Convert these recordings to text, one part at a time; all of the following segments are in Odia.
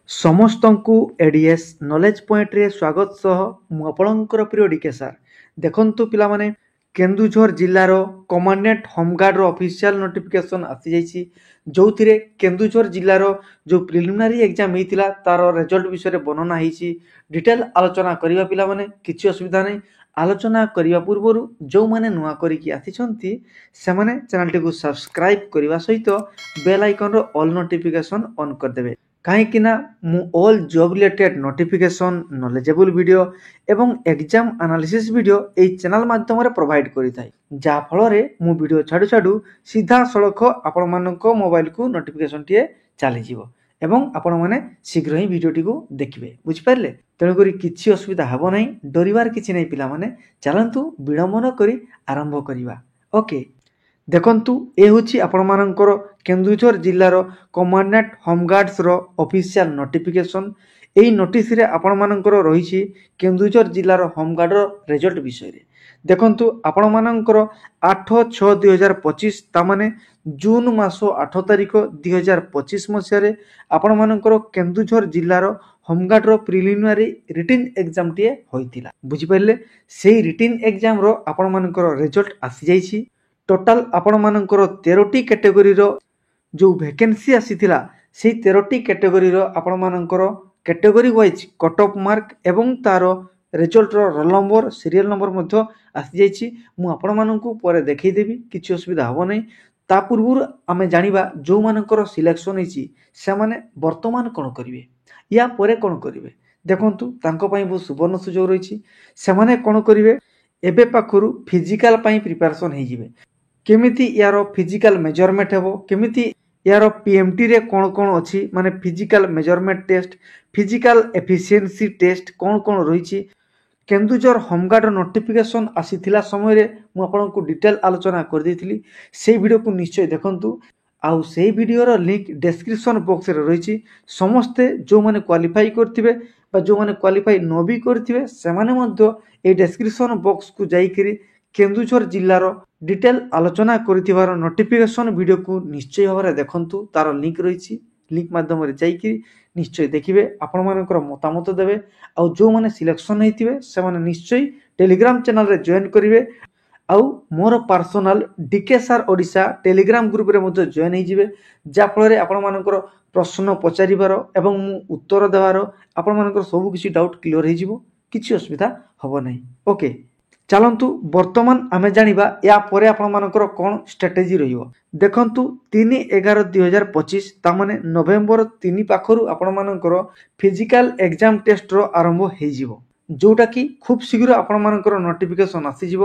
ସମସ୍ତଙ୍କୁ ଏଡିଏସ୍ ନଲେଜ ପଏଣ୍ଟରେ ସ୍ୱାଗତ ସହ ମୁଁ ଆପଣଙ୍କର ପ୍ରିୟ ଡିକେ ସାର୍। ଦେଖନ୍ତୁ ପିଲାମାନେ, କେନ୍ଦୁଝର ଜିଲ୍ଲାର କମାଣ୍ଡାଣ୍ଟ ହୋମଗାର୍ଡର ଅଫିସିଆଲ ନୋଟିଫିକେସନ୍ ଆସିଯାଇଛି, ଯେଉଁଥିରେ କେନ୍ଦୁଝର ଜିଲ୍ଲାର ଯେଉଁ ପ୍ରିଲିମିନାରୀ ଏକ୍ଜାମ ହେଇଥିଲା ତାର ରେଜଲ୍ଟ ବିଷୟରେ ବର୍ଣ୍ଣନା ହେଇଛି। ଡିଟେଲ ଆଲୋଚନା କରିବା ପିଲାମାନେ, କିଛି ଅସୁବିଧା ନାହିଁ। ଆଲୋଚନା କରିବା ପୂର୍ବରୁ ଯେଉଁମାନେ ନୂଆ କରିକି ଆସିଛନ୍ତି ସେମାନେ ଚ୍ୟାନେଲଟିକୁ ସବସ୍କ୍ରାଇବ୍ କରିବା ସହିତ ବେଲ୍ ଆଇକନର ଅଲ୍ ନୋଟିଫିକେସନ୍ ଅନ୍ କରିଦେବେ। କାହିଁକି ନା ମୁଁ all job related notification, knowledgeable video ଏବଂ ଏକ୍ଜାମ୍ ଆନାଲିସିସ୍ ଭିଡ଼ିଓ ଏହି ଚ୍ୟାନେଲ୍ ମାଧ୍ୟମରେ ପ୍ରୋଭାଇଡ଼ କରିଥାଏ, ଯାହାଫଳରେ ମୁଁ ଭିଡ଼ିଓ ଛାଡ଼ୁ ଛାଡ଼ୁ ସିଧାସଳଖ ଆପଣମାନଙ୍କ ମୋବାଇଲକୁ ନୋଟିଫିକେସନ୍ଟିଏ ଚାଲିଯିବ ଏବଂ ଆପଣମାନେ ଶୀଘ୍ର ହିଁ ଭିଡ଼ିଓଟିକୁ ଦେଖିବେ। ବୁଝିପାରିଲେ? ତେଣୁକରି କିଛି ଅସୁବିଧା ହେବ ନାହିଁ, ଡରିବାର କିଛି ନାହିଁ ପିଲାମାନେ। ଚାଲନ୍ତୁ ବିଳମ୍ବ ନ କରି ଆରମ୍ଭ କରିବା। ଓକେ, ଦେଖନ୍ତୁ, ଏ ହେଉଛି ଆପଣମାନଙ୍କର କେନ୍ଦୁଝର ଜିଲ୍ଲାର କମାଣ୍ଡାଣ୍ଟ ହୋମଗାର୍ଡସର ଅଫିସିଆଲ ନୋଟିଫିକେସନ୍। ଏହି ନୋଟିସରେ ଆପଣମାନଙ୍କର ରହିଛି କେନ୍ଦୁଝର ଜିଲ୍ଲାର ହୋମଗାର୍ଡର ରେଜଲ୍ଟ ବିଷୟରେ। ଦେଖନ୍ତୁ, ଆପଣମାନଙ୍କର 8/6/2025 ତାମାନେ ଜୁନ୍ ମାସ 8 ତାରିଖ 2025 ମସିହାରେ ଆପଣମାନଙ୍କର କେନ୍ଦୁଝର ଜିଲ୍ଲାର ହୋମଗାର୍ଡର ପ୍ରିଲିମିନାରୀ ରିଟିନ୍ ଏକ୍ଜାମଟିଏ ହୋଇଥିଲା। ବୁଝିପାରିଲେ? ସେହି ରିଟିନ୍ ଏକ୍ଜାମର ଆପଣମାନଙ୍କର ରେଜଲ୍ଟ ଆସିଯାଇଛି। ଟୋଟାଲ ଆପଣମାନଙ୍କର 13ଟି କ୍ୟାଟେଗୋରୀର ଯେଉଁ ଭ୍ୟାକେନ୍ସି ଆସିଥିଲା, ସେହି 13ଟି କ୍ୟାଟେଗୋରୀର ଆପଣମାନଙ୍କର category wise cut off mark ଏବଂ ତା'ର ରେଜଲ୍ଟର ରୋଲ୍ ନମ୍ବର, ସିରିଏଲ୍ ନମ୍ବର ମଧ୍ୟ ଆସିଯାଇଛି। ମୁଁ ଆପଣମାନଙ୍କୁ ପରେ ଦେଖାଇଦେବି, କିଛି ଅସୁବିଧା ହେବ ନାହିଁ। ତା ପୂର୍ବରୁ ଆମେ ଜାଣିବା ଯେଉଁମାନଙ୍କର ସିଲେକ୍ସନ୍ ହେଇଛି ସେମାନେ ବର୍ତ୍ତମାନ କ'ଣ କରିବେ, ୟା ପରେ କ'ଣ କରିବେ। ଦେଖନ୍ତୁ, ତାଙ୍କ ପାଇଁ ବହୁତ ସୁବର୍ଣ୍ଣ ସୁଯୋଗ ରହିଛି। ସେମାନେ କ'ଣ କରିବେ, ଏବେ ପାଖରୁ ଫିଜିକାଲ ପାଇଁ ପ୍ରିପାରେସନ୍ ହେଇଯିବେ। କେମିତି ୟାର ଫିଜିକାଲ ମେଜରମେଣ୍ଟ ହେବ, କେମିତି ୟାର ପିଏମ୍ଟିରେ କ'ଣ କ'ଣ ଅଛି, ମାନେ physical measurement test, physical efficiency test କ'ଣ କ'ଣ ରହିଛି। କେନ୍ଦୁଝର ହୋମଗାର୍ଡର ନୋଟିଫିକେସନ୍ ଆସିଥିଲା ସମୟରେ ମୁଁ ଆପଣଙ୍କୁ ଡିଟେଲ ଆଲୋଚନା କରିଦେଇଥିଲି। ସେଇ ଭିଡ଼ିଓକୁ ନିଶ୍ଚୟ ଦେଖନ୍ତୁ, ଆଉ ସେଇ ଭିଡ଼ିଓର ଲିଙ୍କ୍ ଡେସ୍କ୍ରିପସନ୍ ବକ୍ସରେ ରହିଛି। ସମସ୍ତେ ଯେଉଁମାନେ କ୍ୱାଲିଫାଇ କରିଥିବେ ବା ଯେଉଁମାନେ କ୍ୱାଲିଫାଇ ନ ବି କରିଥିବେ ସେମାନେ ମଧ୍ୟ এই ଡେସ୍କ୍ରିପସନ୍ ବକ୍ସକୁ ଯାଇକରି କେନ୍ଦୁଝର ଜିଲ୍ଲାର ଡିଟେଲ ଆଲୋଚନା କରିଥିବାର ନୋଟିଫିକେସନ୍ ଭିଡ଼ିଓକୁ ନିଶ୍ଚୟ ଭାବରେ ଦେଖନ୍ତୁ। ତାର ଲିଙ୍କ୍ ରହିଛି, ଲିଙ୍କ୍ ମାଧ୍ୟମରେ ଯାଇକି ନିଶ୍ଚୟ ଦେଖିବେ, ଆପଣମାନଙ୍କର ମତାମତ ଦେବେ। ଆଉ ଯେଉଁମାନେ ସିଲେକ୍ସନ୍ ହେଇଥିବେ ସେମାନେ ନିଶ୍ଚୟ ଟେଲିଗ୍ରାମ ଚ୍ୟାନେଲରେ ଜଏନ୍ କରିବେ। ଆଉ ମୋର ପାର୍ସୋନାଲ ଡିକେ ସାର୍ ଓଡ଼ିଶା ଟେଲିଗ୍ରାମ ଗ୍ରୁପରେ ମଧ୍ୟ ଜଏନ୍ ହେଇଯିବେ, ଯାହାଫଳରେ ଆପଣମାନଙ୍କର ପ୍ରଶ୍ନ ପଚାରିବାର ଏବଂ ମୁଁ ଉତ୍ତର ଦେବାର ଆପଣମାନଙ୍କର ସବୁ କିଛି ଡାଉଟ୍ କ୍ଲିଅର ହେଇଯିବ, କିଛି ଅସୁବିଧା ହେବ ନାହିଁ। ଓକେ, ଚାଲନ୍ତୁ ବର୍ତ୍ତମାନ ଆମେ ଜାଣିବା ୟା ପରେ ଆପଣମାନଙ୍କର କ'ଣ ଷ୍ଟ୍ରାଟେଜି ରହିବ। ଦେଖନ୍ତୁ, 3/11/2025 ତାମାନେ ନଭେମ୍ବର 3 ପାଖରୁ ଆପଣମାନଙ୍କର ଫିଜିକାଲ ଏକ୍ଜାମ ଟେଷ୍ଟର ଆରମ୍ଭ ହେଇଯିବ, ଯେଉଁଟାକି ଖୁବ୍ ଶୀଘ୍ର ଆପଣମାନଙ୍କର ନୋଟିଫିକେସନ୍ ଆସିଯିବ।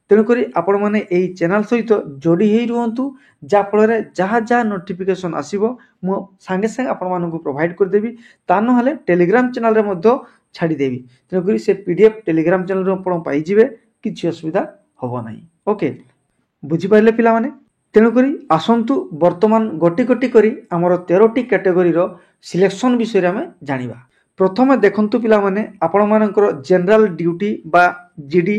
ତେଣୁକରି ଆପଣମାନେ ଏହି ଚ୍ୟାନେଲ୍ ସହିତ ଯୋଡ଼ି ହେଇ ରୁହନ୍ତୁ, ଯାହାଫଳରେ ଯାହା ଯାହା ନୋଟିଫିକେସନ୍ ଆସିବ ମୁଁ ସାଙ୍ଗେ ସାଙ୍ଗେ ଆପଣମାନଙ୍କୁ ପ୍ରୋଭାଇଡ଼ କରିଦେବି। ତା ନହେଲେ ଟେଲିଗ୍ରାମ ଚ୍ୟାନେଲରେ ମଧ୍ୟ ଛାଡ଼ିଦେବି। ତେଣୁକରି ସେ PDF ଟେଲିଗ୍ରାମ ଚ୍ୟାନେଲରୁ ଆପଣ ପାଇଯିବେ, କିଛି ଅସୁବିଧା ହେବ ନାହିଁ। ଓକେ, ବୁଝିପାରିଲେ ପିଲାମାନେ? ତେଣୁକରି ଆସନ୍ତୁ ବର୍ତ୍ତମାନ ଗୋଟି ଗୋଟି କରି ଆମର 13ଟି କ୍ୟାଟେଗୋରୀର ସିଲେକ୍ସନ୍ ବିଷୟରେ ଆମେ ଜାଣିବା। ପ୍ରଥମେ ଦେଖନ୍ତୁ ପିଲାମାନେ, ଆପଣମାନଙ୍କର ଜେନେରାଲ ଡ୍ୟୁଟି ବା GD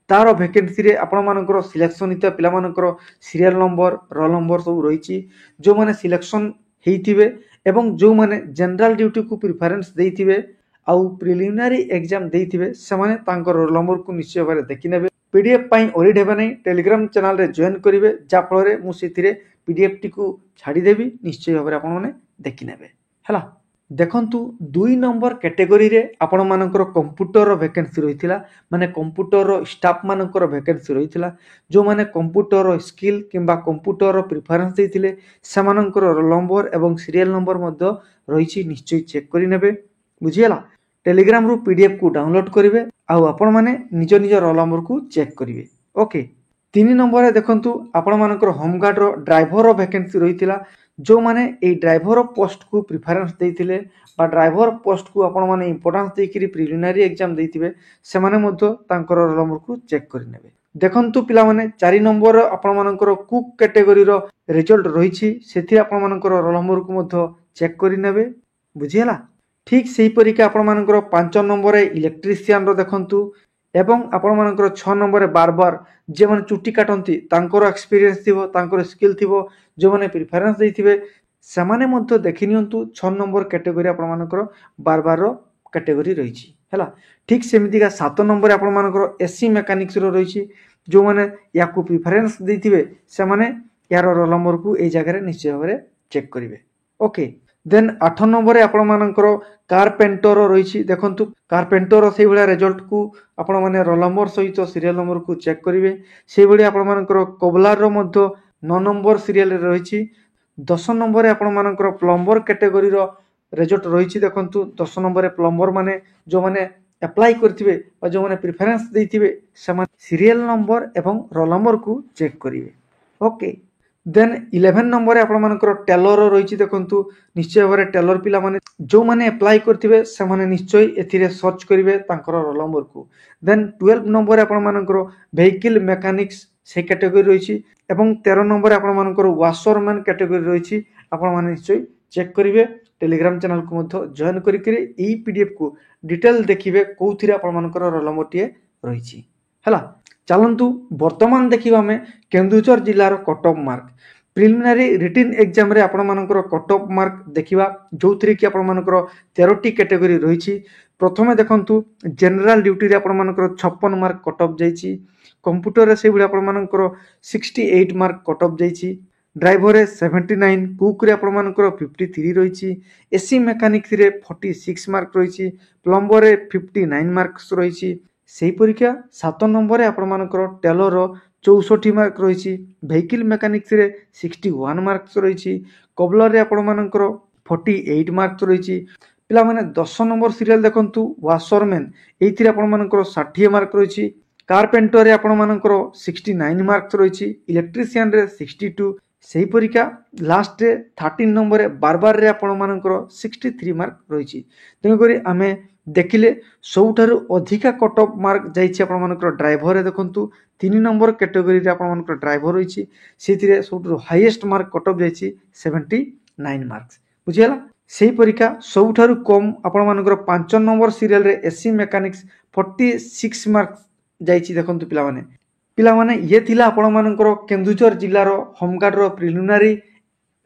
ତାର ଭ୍ୟାକେନ୍ସିରେ ଆପଣମାନଙ୍କର ସିଲେକ୍ସନ୍ ହେଇଥିବା ପିଲାମାନଙ୍କର ସିରିଏଲ୍ ନମ୍ବର, ରୋଲ୍ ନମ୍ବର ସବୁ ରହିଛି। ଯେଉଁମାନେ ସିଲେକ୍ସନ୍ ହେଇଥିବେ ଏବଂ ଯେଉଁମାନେ ଜେନେରାଲ ଡ୍ୟୁଟିକୁ ପ୍ରିଫରେନ୍ସ ଦେଇଥିବେ ଆଉ ପ୍ରିଲିମିନାରୀ ଏକ୍ଜାମ ଦେଇଥିବେ ସେମାନେ ତାଙ୍କର ରୋଲ୍ ନମ୍ବରକୁ ନିଶ୍ଚୟ ଭାବରେ ଦେଖିନେବେ। PDF ପାଇଁ ଓରିଡ୍ ହେବେ ନାହିଁ, ଟେଲିଗ୍ରାମ ଚ୍ୟାନେଲରେ ଜଏନ୍ କରିବେ, ଯାହାଫଳରେ ମୁଁ ସେଥିରେ PDFଟିକୁ ଛାଡ଼ିଦେବି, ନିଶ୍ଚୟ ଭାବରେ ଆପଣମାନେ ଦେଖିନେବେ। ହେଲା, ଦେଖନ୍ତୁ 2 ନମ୍ବର କ୍ୟାଟେଗୋରୀରେ ଆପଣମାନଙ୍କର କମ୍ପ୍ୟୁଟରର ଭ୍ୟାକେନ୍ସି ରହିଥିଲା, ମାନେ କମ୍ପ୍ୟୁଟରର ଷ୍ଟାଫ୍ମାନଙ୍କର ଭ୍ୟାକେନ୍ସି ରହିଥିଲା। ଯେଉଁମାନେ କମ୍ପ୍ୟୁଟରର ସ୍କିଲ୍ କିମ୍ବା କମ୍ପ୍ୟୁଟରର ପ୍ରିଫରେନ୍ସ ଦେଇଥିଲେ ସେମାନଙ୍କର ରୋଲ୍ ନମ୍ବର ଏବଂ ସିରିଏଲ୍ ନମ୍ବର ମଧ୍ୟ ରହିଛି, ନିଶ୍ଚୟ ଚେକ୍ କରିନେବେ। ବୁଝିଗଲା? ଟେଲିଗ୍ରାମରୁ PDFକୁ ଡାଉନଲୋଡ୍ କରିବେ ଆଉ ଆପଣମାନେ ନିଜ ନିଜ ରୋଲ୍ ନମ୍ବରକୁ ଚେକ୍ କରିବେ। ଓକେ, 3 ନମ୍ବରରେ ଦେଖନ୍ତୁ, ଆପଣମାନଙ୍କର ହୋମଗାର୍ଡର ଡ୍ରାଇଭରର ଭ୍ୟାକେନ୍ସି ରହିଥିଲା। ଯେଉଁମାନେ এই ଡ୍ରାଇଭର ପୋଷ୍ଟକୁ ପ୍ରିଫରେନ୍ସ ଦେଇଥିଲେ ବା ଡ୍ରାଇଭର ପୋଷ୍ଟକୁ ଆପଣମାନେ ଇମ୍ପୋର୍ଟାନ୍ସ ଦେଇକରି ପ୍ରିଲିମିନାରୀ ଏକ୍ଜାମ ଦେଇଥିବେ ସେମାନେ ମଧ୍ୟ ତାଙ୍କର ରୋଲ୍ ନମ୍ବରକୁ ଚେକ୍ କରିନେବେ। ଦେଖନ୍ତୁ ପିଲାମାନେ, 4 ନମ୍ବର ଆପଣମାନଙ୍କର କୁକ୍ କ୍ୟାଟେଗୋରୀର ରେଜଲ୍ଟ ରହିଛି, ସେଥିରେ ଆପଣମାନଙ୍କର ରୋଲ୍ ନମ୍ବରକୁ ମଧ୍ୟ ଚେକ୍ କରିନେବେ। ବୁଝିହେଲା? ଠିକ୍ ସେହିପରିକା ଆପଣମାନଙ୍କର 5 ନମ୍ବରରେ ଇଲେକ୍ଟ୍ରିସିଆନର ଦେଖନ୍ତୁ ଏବଂ ଆପଣମାନଙ୍କର 6 ନମ୍ବରରେ ବାରବାର, ଯେଉଁମାନେ ଚୁଟି କାଟନ୍ତି ତାଙ୍କର ଏକ୍ସପିରିଏନ୍ସ ଥିବ, ତାଙ୍କର ସ୍କିଲ୍ ଥିବ, ଯେଉଁମାନେ ପ୍ରିଫରେନ୍ସ ଦେଇଥିବେ ସେମାନେ ମଧ୍ୟ ଦେଖି ନିଅନ୍ତୁ 6 ନମ୍ବର କ୍ୟାଟେଗୋରୀ ଆପଣମାନଙ୍କର ବାରବାର କ୍ୟାଟେଗୋରୀ ରହିଛି ହେଲା। ଠିକ୍ ସେମିତିକା 7 ନମ୍ବରରେ ଆପଣମାନଙ୍କର ଏସି ମେକାନିକ୍ସର ରହିଛି। ଯେଉଁମାନେ ୟାକୁ ପ୍ରିଫରେନ୍ସ ଦେଇଥିବେ ସେମାନେ ୟାର ରୋଲ ନମ୍ବରକୁ ଏଇ ଜାଗାରେ ନିଶ୍ଚୟ ଭାବରେ ଚେକ୍ କରିବେ। ଓକେ, ଦେନ୍ 8 ନମ୍ବରରେ ଆପଣମାନଙ୍କର କାର୍ପେଣ୍ଟର ରହିଛି। ଦେଖନ୍ତୁ କାର୍ପେଣ୍ଟର ସେଇଭଳିଆ ରେଜଲ୍ଟକୁ ଆପଣମାନେ ରୋଲ ନମ୍ବର ସହିତ ସିରିଏଲ୍ ନମ୍ବରକୁ ଚେକ୍ କରିବେ। ସେଇଭଳି ଆପଣମାନଙ୍କର କୋବଲାରର ମଧ୍ୟ 9 ନମ୍ବର ସିରିଏଲରେ ରହିଛି। 10 ନମ୍ବରରେ ଆପଣମାନଙ୍କର ପ୍ଲମ୍ବର କ୍ୟାଟେଗୋରୀର ରେଜଲ୍ଟ ରହିଛି। ଦେଖନ୍ତୁ 10 ନମ୍ବରରେ ପ୍ଲମ୍ବର ମାନେ ଯେଉଁମାନେ ଆପ୍ଲାଏ କରିଥିବେ ବା ଯେଉଁମାନେ ପ୍ରିଫରେନ୍ସ ଦେଇଥିବେ ସେମାନେ ସିରିଏଲ୍ ନମ୍ବର ଏବଂ ରୋଲ ନମ୍ବରକୁ ଚେକ୍ କରିବେ। ଓକେ, ଦେନ୍ 11 ନମ୍ବରରେ ଆପଣମାନଙ୍କର ଟେଲର ରହିଛି। ଦେଖନ୍ତୁ ନିଶ୍ଚୟ ଭାବରେ ଟେଲର ପିଲାମାନେ ଯେଉଁମାନେ ଆପ୍ଲାଏ କରିଥିବେ ସେମାନେ ନିଶ୍ଚୟ ଏଥିରେ ସର୍ଚ୍ଚ କରିବେ ତାଙ୍କର ରୋଲ ନମ୍ବରକୁ। ଦେନ୍ 12 ନମ୍ବରରେ ଆପଣମାନଙ୍କର ଭେହିକିଲ୍ ମେକାନିକ୍ସ সেই କ୍ୟାଟେଗୋରୀ ରହିଛି ଏବଂ 13 ନମ୍ବରରେ ଆପଣମାନଙ୍କର ୱାସରମ୍ୟାନ୍ କ୍ୟାଟେଗୋରୀ ରହିଛି। ଆପଣମାନେ ନିଶ୍ଚୟ ଚେକ୍ କରିବେ। ଟେଲିଗ୍ରାମ ଚ୍ୟାନେଲକୁ ମଧ୍ୟ ଜଏନ୍ କରିକିରି ଏହି ପିଡିଏଫ୍କୁ ଡିଟେଲ୍ ଦେଖିବେ କେଉଁଥିରେ ଆପଣମାନଙ୍କର ରୋଲ ନମ୍ବରଟିଏ ରହିଛି ହେଲା। ଚାଲନ୍ତୁ ବର୍ତ୍ତମାନ ଦେଖିବା ଆମେ କେନ୍ଦୁଝର ଜିଲ୍ଲାର cut off mark. Preliminary written ଏକ୍ଜାମରେ ଆପଣମାନଙ୍କର କଟ୍ ଅଫ୍ ମାର୍କ ଦେଖିବା, ଯେଉଁଥିରେ କି ଆପଣମାନଙ୍କର 13ଟି କ୍ୟାଟେଗୋରୀ ରହିଛି। ପ୍ରଥମେ ଦେଖନ୍ତୁ ଜେନେରାଲ ଡ୍ୟୁଟିରେ ଆପଣମାନଙ୍କର 56 ମାର୍କ କଟ୍ ଅଫ୍ ଯାଇଛି। କମ୍ପ୍ୟୁଟରରେ ସେଇଭଳି ଆପଣମାନଙ୍କର 68 ମାର୍କ କଟ୍ ଅଫ୍ ଯାଇଛି। ଡ୍ରାଇଭରରେ 79, କୁକ୍ରେ ଆପଣମାନଙ୍କର 53 ରହିଛି। ଏସି ମେକାନିକ୍ସରେ 46 ମାର୍କ ରହିଛି। ପ୍ଲମ୍ବରରେ 59 ମାର୍କସ୍ ରହିଛି। ସେହିପରିକା 7 ନମ୍ବରରେ ଆପଣମାନଙ୍କର ଟେଲର 64 ମାର୍କ ରହିଛି। ଭେହିକିଲ୍ ମେକାନିକ୍ସରେ 61 ମାର୍କସ୍ ରହିଛି। କୋବଲରରେ ଆପଣମାନଙ୍କର 48 ମାର୍କସ୍ ରହିଛି। ପିଲାମାନେ 10 ନମ୍ବର ସିରିଏଲ୍ ଦେଖନ୍ତୁ ୱାସରମ୍ୟାନ୍, ଏଇଥିରେ ଆପଣମାନଙ୍କର 60 ମାର୍କ ରହିଛି। କାର୍ପେଣ୍ଟରରେ ଆପଣମାନଙ୍କର 69 ମାର୍କସ୍ ରହିଛି। ଇଲେକ୍ଟ୍ରିସିଆନରେ 62। ସେହିପରିକା ଲାଷ୍ଟରେ 13 ନମ୍ବରରେ ବାରବାରରେ ଆପଣମାନଙ୍କର 63 ମାର୍କ ରହିଛି। ତେଣୁକରି ଆମେ ଦେଖିଲେ ସବୁଠାରୁ ଅଧିକା କଟ୍ ଅଫ୍ ମାର୍କ ଯାଇଛି ଆପଣମାନଙ୍କର ଡ୍ରାଇଭରରେ। ଦେଖନ୍ତୁ 3 ନମ୍ବର କ୍ୟାଟେଗୋରୀରେ ଆପଣମାନଙ୍କର ଡ୍ରାଇଭର ରହିଛି, ସେଥିରେ ସବୁଠାରୁ ହାଇଏଷ୍ଟ ମାର୍କ କଟ୍ ଅଫ୍ ଯାଇଛି 79 ମାର୍କସ୍। ବୁଝିଗଲା। ସେହିପରିକା ସବୁଠାରୁ କମ୍ ଆପଣମାନଙ୍କର 5 ନମ୍ବର ସିରିଏଲରେ ଏସି ମେକାନିକ୍ସ 46 ମାର୍କ ଯାଇଛି। ଦେଖନ୍ତୁ ପିଲାମାନେ ଇଏ ଥିଲା ଆପଣମାନଙ୍କର କେନ୍ଦୁଝର ଜିଲ୍ଲାର ହୋମଗାର୍ଡର ପ୍ରିଲିମିନାରୀ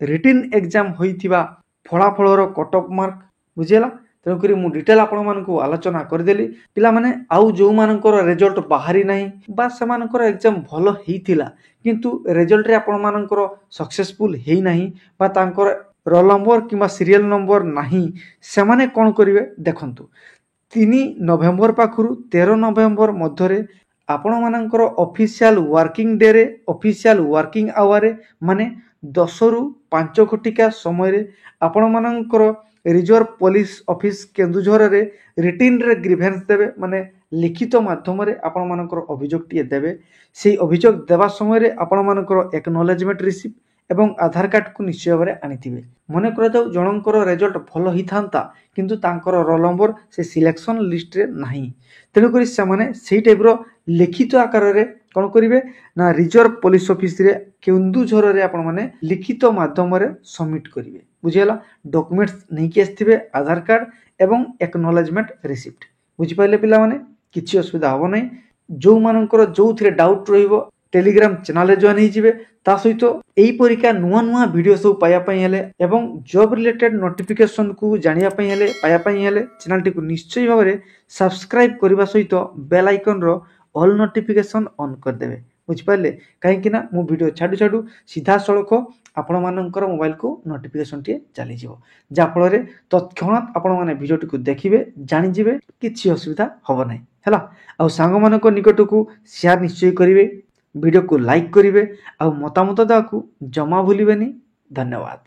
ରିଟିନ୍ ଏକ୍ଜାମ ହୋଇଥିବା ଫଳାଫଳର କଟ୍ ଅଫ୍ ମାର୍କ। ବୁଝିଗଲା। ତେଣୁକରି ମୁଁ ଡିଟେଲ୍ ଆପଣମାନଙ୍କୁ ଆଲୋଚନା କରିଦେଲି। ପିଲାମାନେ ଆଉ ଯେଉଁମାନଙ୍କର ରେଜଲ୍ଟ ବାହାରି ନାହିଁ ବା ସେମାନଙ୍କର ଏକ୍ଜାମ ଭଲ ହେଇଥିଲା କିନ୍ତୁ ରେଜଲ୍ଟରେ ଆପଣମାନଙ୍କର ସକ୍ସେସଫୁଲ୍ ହେଇନାହିଁ ବା ତାଙ୍କର ରୋଲ ନମ୍ବର କିମ୍ବା ସିରିଏଲ୍ ନମ୍ବର ନାହିଁ, ସେମାନେ କ'ଣ କରିବେ ଦେଖନ୍ତୁ 3 ନଭେମ୍ବର ପାଖରୁ 13 ନଭେମ୍ବର ମଧ୍ୟରେ ଆପଣମାନଙ୍କର ଅଫିସିଆଲ ୱାର୍କିଂ ଡେରେ ଅଫିସିଆଲ ୱାର୍କିଂ ଆୱାରରେ ମାନେ 10ରୁ 5 ଘଟିକା ସମୟରେ ଆପଣମାନଙ୍କର ରିଜର୍ଭ ପୋଲିସ ଅଫିସ କେନ୍ଦୁଝରରେ ରିଟିନ୍ରେ ଗ୍ରିଭେନ୍ସ ଦେବେ, ମାନେ ଲିଖିତ ମାଧ୍ୟମରେ ଆପଣମାନଙ୍କର ଅଭିଯୋଗଟିଏ ଦେବେ। ସେହି ଅଭିଯୋଗ ଦେବା ସମୟରେ ଆପଣମାନଙ୍କର ଏକନଲେଜମେଣ୍ଟ ରିସିପ୍ଟ ଏବଂ ଆଧାର କାର୍ଡ଼କୁ ନିଶ୍ଚୟ ଭାବରେ ଆଣିଥିବେ। ମନେ କରାଯାଉ ଜଣଙ୍କର ରେଜଲ୍ଟ ଭଲ ହେଇଥାନ୍ତା କିନ୍ତୁ ତାଙ୍କର ରୋଲ ନମ୍ବର ସେ ସିଲେକ୍ସନ୍ ଲିଷ୍ଟରେ ନାହିଁ, ତେଣୁକରି ସେମାନେ ସେଇ ଟାଇପ୍ର ଲିଖିତ ଆକାରରେ କ'ଣ କରିବେ ନା ରିଜର୍ଭ ପୋଲିସ ଅଫିସରେ କେନ୍ଦୁଝରରେ ଆପଣମାନେ ଲିଖିତ ମାଧ୍ୟମରେ ସବମିଟ୍ କରିବେ। ବୁଝିଗଲା। ଡକୁମେଣ୍ଟସ୍ ନେଇକି ଆସିଥିବେ, ଆଧାର କାର୍ଡ଼ ଏବଂ ଏକନଲେଜମେଣ୍ଟ ରିସିପ୍ଟ। ବୁଝିପାରିଲେ ପିଲାମାନେ? କିଛି ଅସୁବିଧା ହେବ ନାହିଁ। ଯେଉଁମାନଙ୍କର ଯେଉଁଥିରେ ଡାଉଟ୍ ରହିବ ଟେଲିଗ୍ରାମ ଚ୍ୟାନେଲରେ ଜଏନ୍ ହେଇଯିବେ। ତା ସହିତ ଏହି ପରୀକ୍ଷା ନୂଆ ନୂଆ ଭିଡ଼ିଓ ସବୁ ପାଇବା ପାଇଁ ହେଲେ ଏବଂ ଜବ୍ ରିଲେଟେଡ୍ ନୋଟିଫିକେସନକୁ ଜାଣିବା ପାଇଁ ହେଲେ ପାଇବା ପାଇଁ ହେଲେ ଚ୍ୟାନେଲଟିକୁ ନିଶ୍ଚୟ ଭାବରେ ସବସ୍କ୍ରାଇବ୍ କରିବା ସହିତ ବେଲ୍ ଆଇକନର ଅଲ୍ ନୋଟିଫିକେସନ୍ ଅନ୍ କରିଦେବେ। ବୁଝିପାରିଲେ? କାହିଁକି ନା ମୁଁ ଭିଡ଼ିଓ ଛାଡ଼ୁ ସିଧାସଳଖ ଆପଣମାନଙ୍କର ମୋବାଇଲକୁ ନୋଟିଫିକେସନଟିଏ ଚାଲିଯିବ, ଯାହାଫଳରେ ତତ୍କ୍ଷଣାତ୍ ଆପଣମାନେ ଭିଡ଼ିଓଟିକୁ ଦେଖିବେ, ଜାଣିଯିବେ, କିଛି ଅସୁବିଧା ହେବ ନାହିଁ ହେଲା। ଆଉ ସାଙ୍ଗମାନଙ୍କ ନିକଟକୁ ସେୟାର ନିଶ୍ଚୟ କରିବେ, ଭିଡ଼ିଓକୁ ଲାଇକ୍ କରିବେ ଆଉ ମତାମତ ଦେବାକୁ ଜମା ଭୁଲିବେନି। ଧନ୍ୟବାଦ।